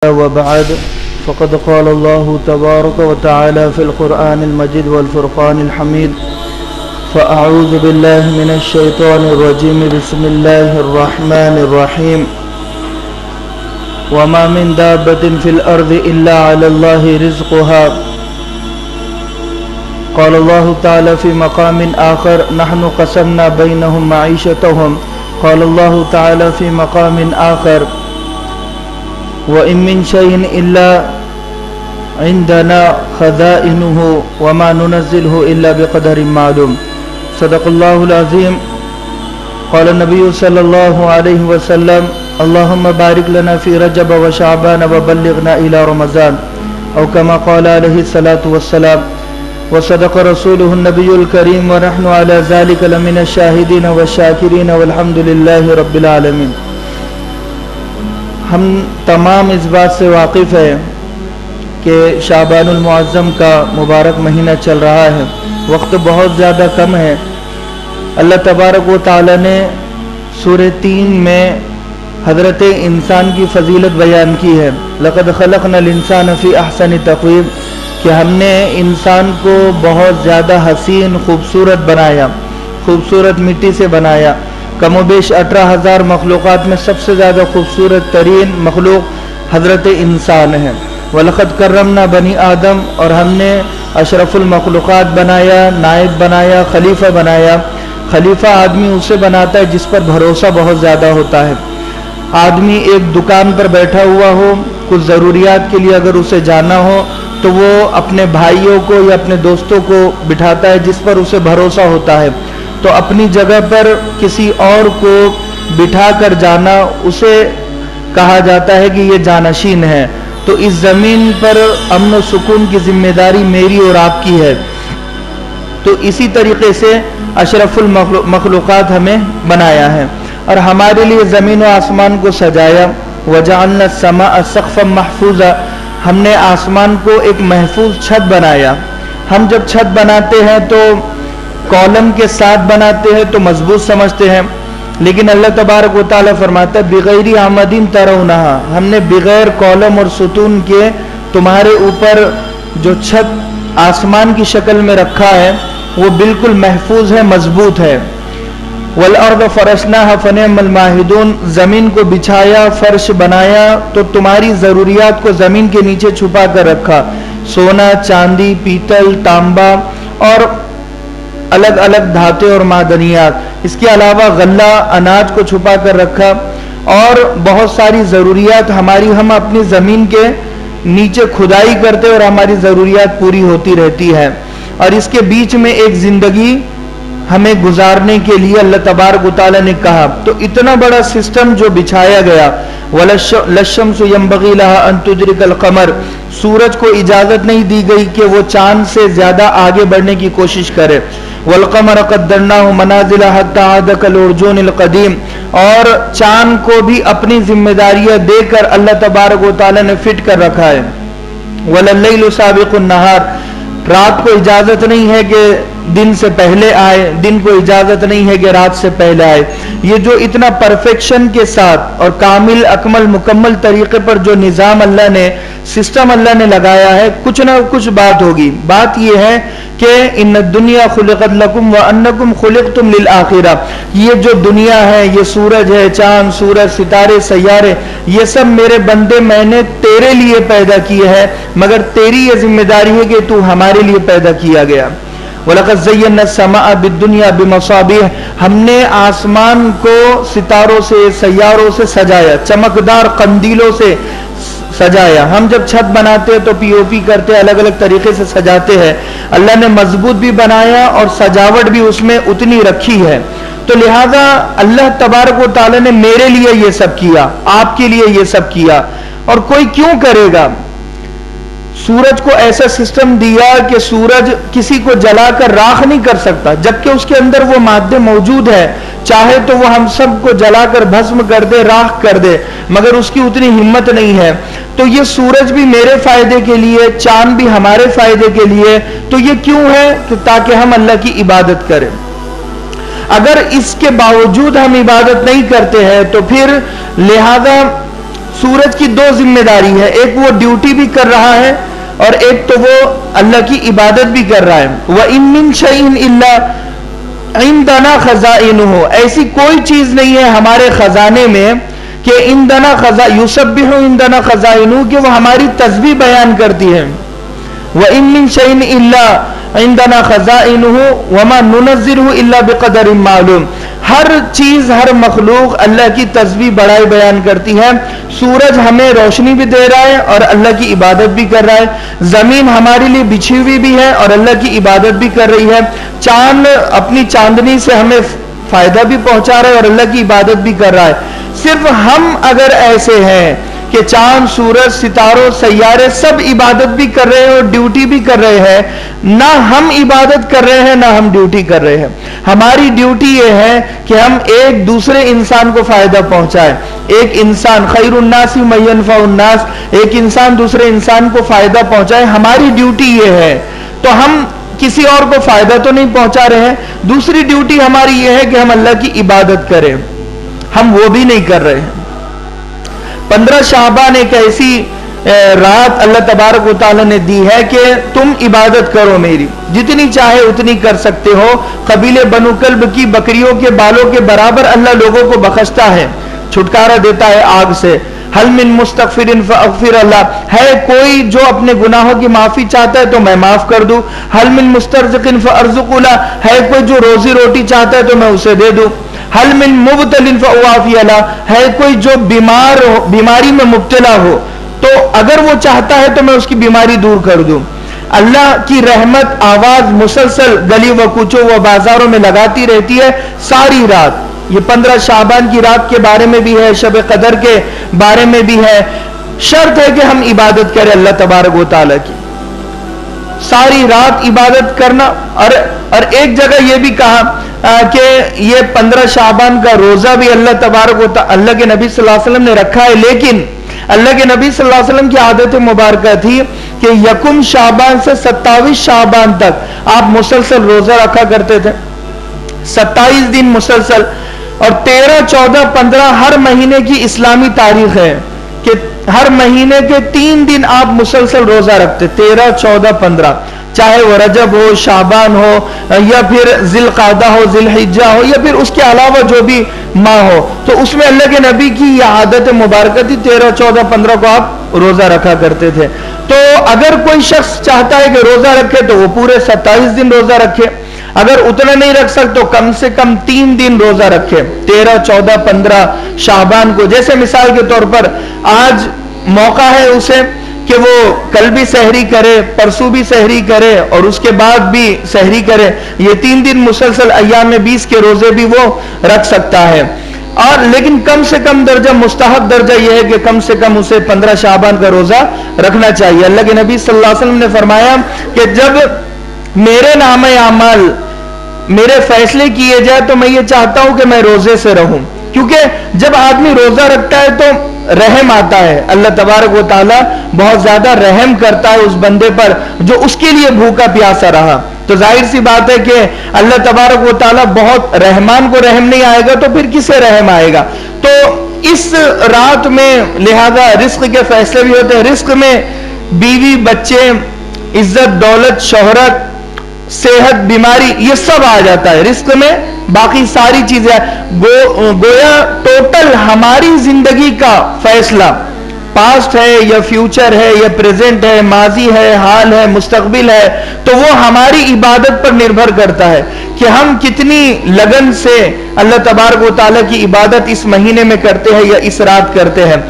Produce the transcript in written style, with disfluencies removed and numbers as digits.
وبعد فقد قال الله تبارك وتعالى في القرآن المجيد والفرقان الحميد فأعوذ بالله من الشيطان الرجيم بسم الله الرحمن الرحيم وما من دابة في الأرض إلا على الله رزقها قال الله تعالى في مقام آخر نحن قسمنا بينهم معيشتهم قال الله تعالى في مقام آخر وَإِن مِّن شَيْءٍ إِلَّا عِندَنَا خَزَائِنُهُ وَمَا نُنَزِّلُهُ إِلَّا بِقَدَرٍ مَّعْلُومٍ صدق الله العظيم. قال النبي صلى الله عليه وسلم اللهم بارك لنا في رجب وشعبان وبلغنا إلى رمضان أو كما قال عليه الصلاة والسلام. وصدق رسوله النبي الكريم ونحن على ذلك لمن الشاهدين والشاكرين والحمد لله رب العالمين. ہم تمام اس بات سے واقف ہیں کہ شعبان المعظم کا مبارک مہینہ چل رہا ہے، وقت بہت زیادہ کم ہے. اللہ تبارک و تعالی نے سورہ 3 میں حضرت انسان کی فضیلت بیان کی ہے. لقد خلقنا الانسان فی احسن تقویم، کہ ہم نے انسان کو بہت زیادہ حسین خوبصورت بنایا، خوبصورت مٹی سے بنایا. کم و بیش 18,000 مخلوقات میں سب سے زیادہ خوبصورت ترین مخلوق حضرت انسان ہے. وَلَقَدْ كَرَّمْنَا بَنِي آدم، اور ہم نے اشرف المخلوقات بنایا، نائب بنایا، خلیفہ بنایا. خلیفہ آدمی اسے بناتا ہے جس پر بھروسہ بہت زیادہ ہوتا ہے. آدمی ایک دکان پر بیٹھا ہوا ہو، کچھ ضروریات کے لیے اگر اسے جانا ہو تو وہ اپنے بھائیوں کو یا اپنے دوستوں کو بٹھاتا ہے جس پر اسے بھروسہ ہوتا ہے. تو اپنی جگہ پر کسی اور کو بٹھا کر جانا اسے کہا جاتا ہے کہ یہ جانشین ہے. تو اس زمین پر امن و سکون کی ذمہ داری میری اور آپ کی ہے. تو اسی طریقے سے اشرف المخلوقات ہمیں بنایا ہے اور ہمارے لیے زمین و آسمان کو سجایا. وَجَعَلْنَا السَّمَاءَ سَقْفًا مَحْفُوظًا، ہم نے آسمان کو ایک محفوظ چھت بنایا. ہم جب چھت بناتے ہیں تو کالم کے ساتھ بناتے ہیں تو مضبوط سمجھتے ہیں، لیکن اللہ تبارک و تعالیٰ فرماتا ہے بغیر عمد ترونہا، ہم نے بغیر کالم اور ستون کے تمہارے اوپر جو چھت آسمان کی شکل میں رکھا ہے وہ بالکل محفوظ ہے، مضبوط ہے. والارض فرشناہا فنعم الماہدون، زمین کو بچھایا، فرش بنایا تو تمہاری ضروریات کو زمین کے نیچے چھپا کر رکھا. سونا، چاندی، پیتل، تانبا اور الگ الگ دھاتیں اور معدنیات، اس کے علاوہ غلہ، اناج کو چھپا کر رکھا اور بہت ساری ضروریات ہماری ہم اپنی زمین کے نیچے کھدائی کرتے اور ہماری ضروریات پوری ہوتی رہتی ہے. اور اس کے بیچ میں ایک زندگی ہمیں گزارنے کے لیے اللہ تبارک و تعالی نے کہا. تو اتنا بڑا سسٹم جو بچھایا گیا. وَلَلشَّمْسُ يَنبَغِي لَهَا أَن تُدْرِكَ الْقَمَرَ، سورج کو اجازت نہیں دی گئی کہ وہ چاند سے زیادہ آگے بڑھنے کی کوشش کرے. وَالْقَمَرَ قَدَّرْنَاهُ مَنَازِلَ حَتَّىٰ عَادَ كَالْعُرْجُونِ الْقَدِيمِ، اور چاند کو بھی اپنی ذمہ داریاں دے کر اللہ تبارک و تعالی نے فٹ کر رکھا ہے. وَلَلَّيْلُ سَابِقُ النَّهَارِ، رات کو اجازت نہیں ہے کہ دن سے پہلے آئے، دن کو اجازت نہیں ہے کہ رات سے پہلے آئے. یہ جو اتنا پرفیکشن کے ساتھ اور کامل اکمل مکمل طریقے پر جو نظام اللہ نے، سسٹم اللہ نے لگایا ہے، کچھ نہ کچھ بات ہوگی. بات یہ ہے کہ ان الدنیا خلقت لکم وانکم خلقتم للآخرہ، یہ جو دنیا ہے، یہ سورج ہے، چاند، سورج، ستارے، سیارے، یہ سب میرے بندے میں نے تیرے لیے پیدا کیے ہیں، مگر تیری یہ ذمہ داری ہے کہ تو ہمارے لیے پیدا کیا گیا. وَلَقَدْ زَيَّنَّا السَّمَاءَ بِالدُّنْيَا بِمَصَابِيحَ، ہم نے آسمان کو ستاروں سے، سیاروں سے سجایا، چمکدار قندیلوں سے سجایا. ہم جب چھت بناتے ہیں تو پی او پی کرتے ہیں، الگ الگ طریقے سے سجاتے ہیں. اللہ نے مضبوط بھی بنایا اور سجاوٹ بھی اس میں اتنی رکھی ہے. تو لہذا اللہ تبارک و تعالی نے میرے لیے یہ سب کیا، آپ کے لیے یہ سب کیا. اور کوئی کیوں کرے گا؟ سورج کو ایسا سسٹم دیا کہ سورج کسی کو جلا کر راکھ نہیں کر سکتا، جبکہ اس کے اندر وہ مادے موجود ہے. چاہے تو وہ ہم سب کو جلا کر بھسم کر دے، راکھ کر دے، مگر اس کی اتنی ہمت نہیں ہے. تو یہ سورج بھی میرے فائدے کے لیے، چاند بھی ہمارے فائدے کے لیے. تو یہ کیوں ہے؟ کہ تاکہ ہم اللہ کی عبادت کریں. اگر اس کے باوجود ہم عبادت نہیں کرتے ہیں تو پھر لہذا سورج کی دو ذمہ داری ہے، ایک وہ ڈیوٹی بھی کر رہا ہے اور ایک تو وہ اللہ کی عبادت بھی کر رہا ہے۔ وَإِن مِّن شَيْءٍ إِلَّا عِندَنَا خَزَائِنُهُ، ایسی کوئی چیز نہیں ہے ہمارے خزانے میں کہ عندنا یسبح عندنا خزائنُهُ، کہ وہ ہماری تسبیح بیان کرتی ہے۔ وَإِن مِّن شَيْءٍ إِلَّا عِندَنَا خَزَائِنُهُ وَمَا نُنَزِّلُهُ إِلَّا بِقَدَرٍ مَّعْلُومٍ، ہر چیز ہر مخلوق اللہ کی تسبیح بڑائی بیان کرتی ہے۔ سورج ہمیں روشنی بھی دے رہا ہے اور اللہ کی عبادت بھی کر رہا ہے، زمین ہمارے لیے بچھی ہوئی بھی ہے اور اللہ کی عبادت بھی کر رہی ہے، چاند اپنی چاندنی سے ہمیں فائدہ بھی پہنچا رہا ہے اور اللہ کی عبادت بھی کر رہا ہے۔ صرف ہم اگر ایسے ہیں کہ چاند، سورج، ستاروں، سیارے سب عبادت بھی کر رہے ہیں اور ڈیوٹی بھی کر رہے ہیں، نہ ہم عبادت کر رہے ہیں نہ ہم ڈیوٹی کر رہے ہیں۔ ہماری ڈیوٹی یہ ہے کہ ہم ایک دوسرے انسان کو فائدہ پہنچائیں، ایک انسان خیر الناس من ينفع الناس، ایک انسان دوسرے انسان کو فائدہ پہنچائے، ہماری ڈیوٹی یہ ہے۔ تو ہم کسی اور کو فائدہ تو نہیں پہنچا رہے ہیں، دوسری ڈیوٹی ہماری یہ ہے کہ ہم اللہ کی عبادت کریں، ہم وہ بھی نہیں کر رہے ہیں۔ 15 شعبان ایک ایسی رات اللہ تبارک و تعالی نے دی ہے کہ تم عبادت کرو میری، جتنی چاہے اتنی کر سکتے ہو۔ قبیلے بنو کلب کی بکریوں کے بالوں کے برابر اللہ لوگوں کو بخشتا ہے، چھٹکارا دیتا ہے آگ سے۔ حل من مستغفر فاغفر اللہ، ہے کوئی جو اپنے گناہوں کی معافی چاہتا ہے تو میں معاف کر دوں۔ حل من مسترزق فارزق اللہ، ہے کوئی جو روزی روٹی چاہتا ہے تو میں اسے دے دوں۔ حل من مبتل فاعافی اللہ، ہے کوئی جو بیماری میں مبتلا ہو تو اگر وہ چاہتا ہے تو میں اس کی بیماری دور کر دوں۔ اللہ کی رحمت آواز مسلسل گلی و کوچوں و بازاروں میں لگاتی رہتی ہے ساری رات۔ یہ 15 شعبان کی رات کے بارے میں بھی ہے، شب قدر کے بارے میں بھی ہے۔ شرط ہے کہ ہم عبادت کریں اللہ تبارک و تعالیٰ کی، ساری رات عبادت کرنا۔ اور ایک جگہ یہ بھی کہا کہ یہ 15 شعبان کا روزہ بھی اللہ تبارک و تعالیٰ اللہ کے نبی صلی اللہ علیہ وسلم نے رکھا ہے، لیکن اللہ کے نبی صلی اللہ علیہ وسلم کی عادت مبارکہ تھی کہ یکم شعبان سے 27 شعبان تک آپ مسلسل روزہ رکھا کرتے تھے، 27 دن مسلسل۔ اور 13، 14، 15 ہر مہینے کی اسلامی تاریخ ہے کہ ہر مہینے کے 3 دن آپ مسلسل روزہ رکھتے، 13، 14، 15، چاہے وہ رجب ہو، شعبان ہو، یا پھر ذی القعدہ ہو، ذی الحجہ ہو، یا پھر اس کے علاوہ جو بھی ماہ ہو، تو اس میں اللہ کے نبی کی یہ عادت مبارکہ تھی، 13، 14، 15 کو آپ روزہ رکھا کرتے تھے۔ تو اگر کوئی شخص چاہتا ہے کہ روزہ رکھے تو وہ پورے 27 دن روزہ رکھے، اگر اتنا نہیں رکھ سکتے تو کم سے کم 3 دن روزہ رکھے، 13، 14، 15 شعبان کو۔ جیسے مثال کے طور پر آج موقع ہے اسے کہ وہ کل بھی سحری کرے، پرسوں بھی سحری کرے اور اس کے بعد بھی سحری کرے، یہ 3 دن مسلسل ایام 20 کے روزے بھی وہ رکھ سکتا ہے۔ اور لیکن کم سے کم درجہ، مستحب درجہ یہ ہے کہ کم سے کم اسے 15 شعبان کا روزہ رکھنا چاہیے۔ اللہ کے نبی صلی اللہ علیہ وسلم نے فرمایا کہ جب میرے نام اعمال میرے فیصلے کیے جائے تو میں یہ چاہتا ہوں کہ میں روزے سے رہوں، کیونکہ جب آدمی روزہ رکھتا ہے تو رحم آتا ہے، اللہ تبارک و تعالیٰ بہت زیادہ رحم کرتا ہے اس بندے پر جو اس کے لیے بھوکا پیاسا رہا۔ تو ظاہر سی بات ہے کہ اللہ تبارک و تعالیٰ بہت رحمان کو رحم نہیں آئے گا تو پھر کسے رحم آئے گا؟ تو اس رات میں لہذا رزق کے فیصلے بھی ہوتے ہیں۔ رزق میں بیوی، بچے، عزت، دولت، شہرت، صحت، بیماری، یہ سب آ جاتا ہے رزق میں، باقی ساری چیزیں گویا ٹوٹل ہماری زندگی کا فیصلہ پاسٹ ہے یا فیوچر ہے یا پریزنٹ ہے، ماضی ہے، حال ہے، مستقبل ہے، تو وہ ہماری عبادت پر نربھر کرتا ہے کہ ہم کتنی لگن سے اللہ تبارک و تعالیٰ کی عبادت اس مہینے میں کرتے ہیں یا اس رات کرتے ہیں۔